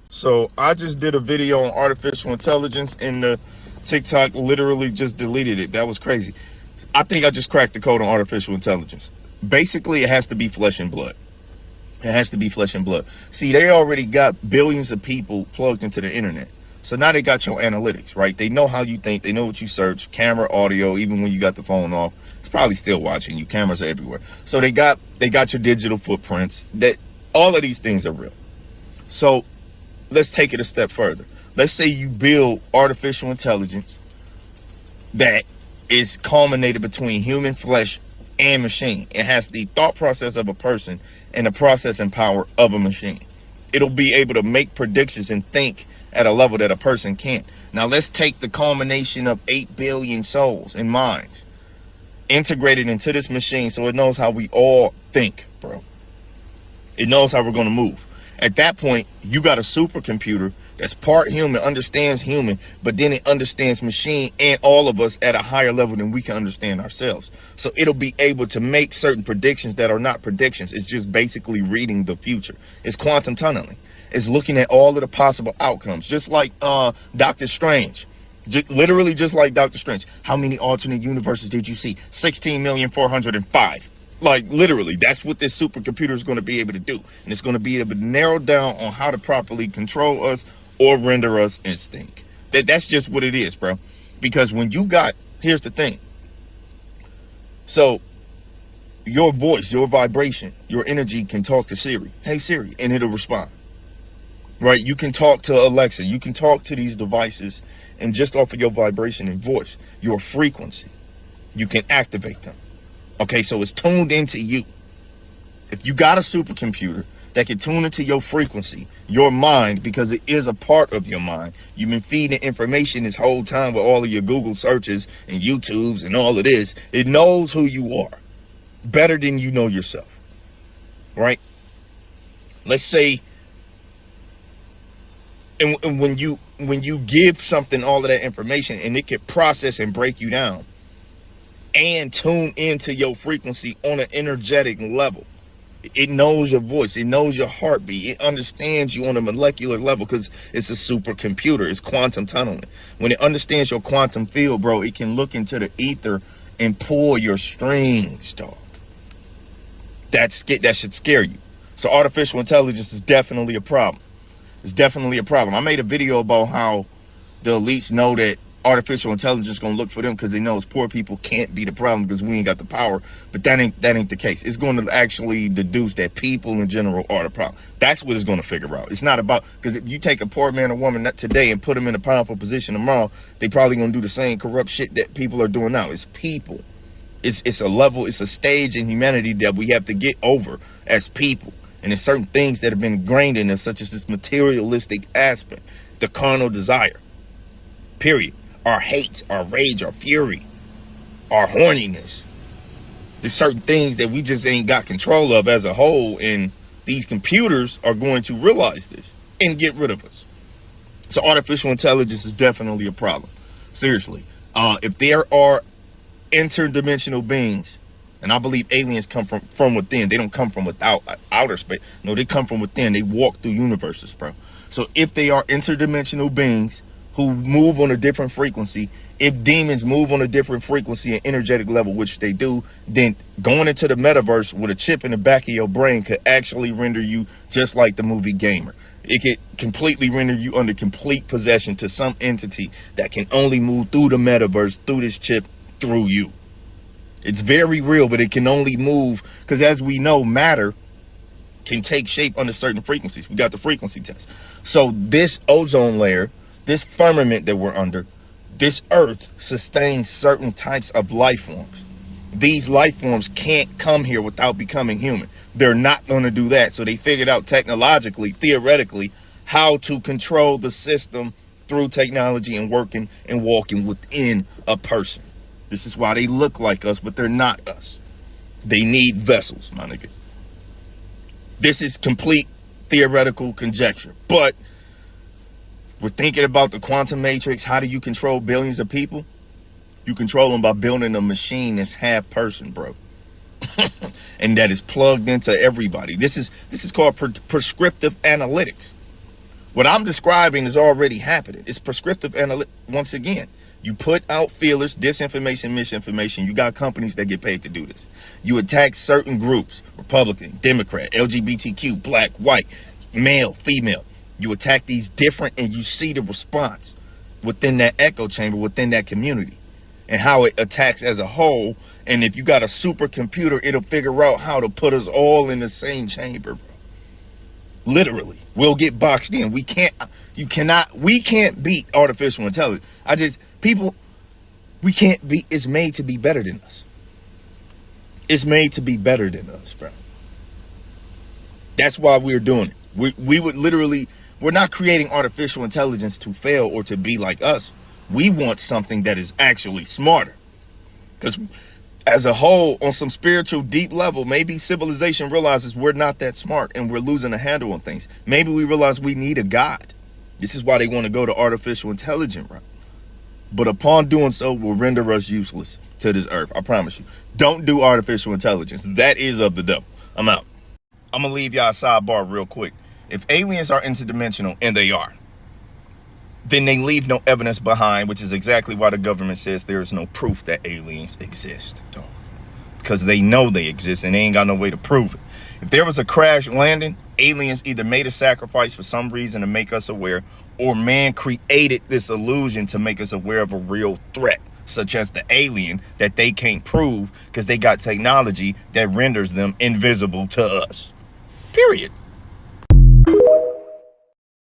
So I just did a video on artificial intelligence and the TikTok literally just deleted it. That was crazy. I think I just cracked the code on artificial intelligence. Basically, it has to be flesh and blood. It has to be flesh and blood. See, they already got billions of people plugged into the internet. So now they got your analytics, right? They know how you think. They know what you search. Camera, audio, even when you got the phone off, it's probably still watching you. Cameras are everywhere. So they got your digital footprints. That all of these things are real. So let's take it a step further. Let's say you build artificial intelligence that is culminated between human flesh and machine. It has the thought process of a person and the processing power of a machine. It'll be able to make predictions and think at a level that a person can't. Now let's take the culmination of 8 billion souls and minds integrated into this machine so it knows how we all think, bro. It knows how we're going to move. At that point, you got a supercomputer that's part human, understands human, but then it understands machine and all of us at a higher level than we can understand ourselves. So it'll be able to make certain predictions that are not predictions. It's just basically reading the future. It's quantum tunneling. It's looking at all of the possible outcomes, just like Doctor Strange. Literally just like Doctor Strange. How many alternate universes did you see? 16,405,000. Like literally, that's what this supercomputer is going to be able to do. And it's going to be able to narrow down on how to properly control us or render us instinct. That's just what it is, bro. Because when you got, here's the thing. So your voice, your vibration, your energy can talk to Siri. Hey Siri, and it'll respond. Right? You can talk to Alexa. You can talk to these devices, and just off of your vibration and voice, your frequency, you can activate them. Okay, so it's tuned into you. If you got a supercomputer that can tune into your frequency, your mind, because it is a part of your mind. You've been feeding information this whole time with all of your Google searches and YouTubes and all of this. It knows who you are better than you know yourself, right? Let's say, and when you give something all of that information and it can process and break you down, and tune into your frequency on an energetic level. It knows your voice. It knows your heartbeat. It understands you on a molecular level because it's a supercomputer. It's quantum tunneling. When it understands your quantum field, bro, it can look into the ether and pull your strings, dog. That should scare you. So artificial intelligence is definitely a problem. It's definitely a problem. I made a video about how the elites know that artificial intelligence is going to look for them because they know poor people can't be the problem because we ain't got the power. But that ain't the case. It's going to actually deduce that people in general are the problem. That's what it's going to figure out. It's not about, because if you take a poor man or woman today and put them in a powerful position tomorrow, they probably going to do the same corrupt shit that people are doing now. It's people. It's a level, it's a stage in humanity that we have to get over as people. And there's certain things that have been ingrained in us, such as this materialistic aspect, the carnal desire, period. Our hate, our rage, our fury, our horniness. There's certain things that we just ain't got control of as a whole, and these computers are going to realize this and get rid of us. So artificial intelligence is definitely a problem. Seriously. If there are interdimensional beings, and I believe aliens come from within. They don't come from without outer space. No, they come from within. They walk through universes, bro. So if they are interdimensional beings who move on a different frequency, if demons move on a different frequency and energetic level, which they do, then going into the metaverse with a chip in the back of your brain could actually render you just like the movie Gamer. It could completely render you under complete possession to some entity that can only move through the metaverse, through this chip, through you. It's very real, but it can only move because, as we know, matter can take shape under certain frequencies. We got the frequency test. So this ozone layer, this firmament that we're under, this earth sustains certain types of life forms. These life forms can't come here without becoming human. They're not going to do that. So they figured out technologically, theoretically, how to control the system through technology and working and walking within a person. This is why they look like us, but they're not us. They need vessels, my nigga. This is complete theoretical conjecture, but we're thinking about the quantum matrix. How do you control billions of people? You control them by building a machine that's half person, bro. And that is plugged into everybody. This is called prescriptive analytics. What I'm describing is already happening. It's prescriptive analytics. Once again, you put out feelers, disinformation, misinformation. You got companies that get paid to do this. You attack certain groups, Republican, Democrat, LGBTQ, black, white, male, female. You attack these different, and you see the response within that echo chamber, within that community, and how it attacks as a whole. And if you got a supercomputer, it'll figure out how to put us all in the same chamber, bro. Literally, we'll get boxed in. We can't beat artificial intelligence. We can't be, it's made to be better than us. It's made to be better than us, bro. That's why we're doing it. We would literally, we're not creating artificial intelligence to fail or to be like us. We want something that is actually smarter. Because as a whole, on some spiritual deep level, maybe civilization realizes we're not that smart and we're losing a handle on things. Maybe we realize we need a God. This is why they want to go to artificial intelligence route. But upon doing so, will render us useless to this earth. I promise you. Don't do artificial intelligence. That is of the devil. I'm out. I'm going to leave y'all a sidebar real quick. If aliens are interdimensional, and they are, then they leave no evidence behind, which is exactly why the government says there is no proof that aliens exist. Because they know they exist and they ain't got no way to prove it. If there was a crash landing, aliens either made a sacrifice for some reason to make us aware, or man created this illusion to make us aware of a real threat, such as the alien that they can't prove because they got technology that renders them invisible to us. Period.